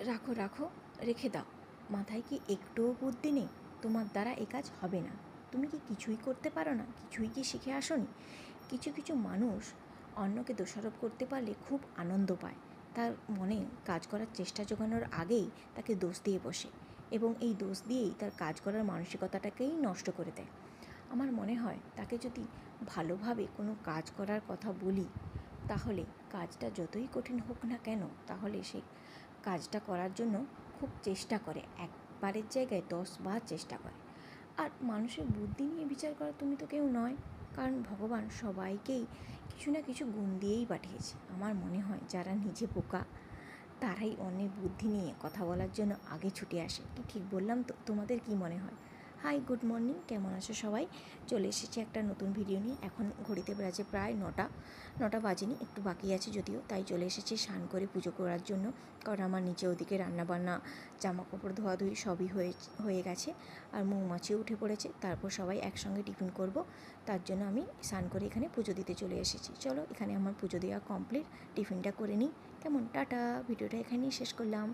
রাখো রাখো, রেখে দাও। মাথায় কি একটুও বুদ্ধি নেই? তোমার দ্বারা এ কাজ হবে না। তুমি কি কিছুই করতে পারো না? কিছুই কি শিখে আসোনি? কিছু কিছু মানুষ অন্যকে দোষারোপ করতে পারলে খুব আনন্দ পায়। তার মনে কাজ করার চেষ্টা জোগানোর আগেই তাকে দোষ দিয়ে বসে, এবং এই দোষ দিয়েই তার কাজ করার মানসিকতাটাকেই নষ্ট করে দেয়। আমার মনে হয় তাকে যদি ভালোভাবে কোনো কাজ করার কথা বলি, তাহলে কাজটা যতই কঠিন হোক না কেন, তাহলে সেই কাজটা করার জন্য খুব চেষ্টা করে, একবারের জায়গায় 10 বার চেষ্টা করে। আর মানুষের বুদ্ধি নিয়ে বিচার করা তুমি তো কেউ নয়, কারণ ভগবান সবাইকেই কিছু না কিছু গুণ দিয়েই পাঠিয়েছে। আমার মনে হয় যারা নিজে বোকা, তারাই অন্যের বুদ্ধি নিয়ে কথা বলার জন্য আগে ছুটে আসে। কি ঠিক বললাম তো? তোমাদের কি মনে হয়? হাই, গুড মর্নিং, কেমন আছো সবাই? চলে এসেছি একটা নতুন ভিডিও নিয়ে। এখন ঘড়িতে বাজে প্রায় 9টা বাজেনি, একটু বাকি আছে যদিও। তাই চলে এসেছি স্নান করে পুজো করার জন্য, কারণ আমার নিচে ওদিকে রান্নাবান্না, জামাকাপড় ধোয়াধুয়ি সবই হয়ে গেছে, আর মৌমাছিও উঠে পড়েছে। তারপর সবাই একসঙ্গে টিফিন করব, তার জন্য আমি স্নান করে এখানে পুজো দিতে চলে এসেছি। চলো, এখানে আমার পুজো দেওয়া কমপ্লিট, টিফিনটা করে নিই। কেমন? টাটা, ভিডিওটা এখানেই শেষ করলাম।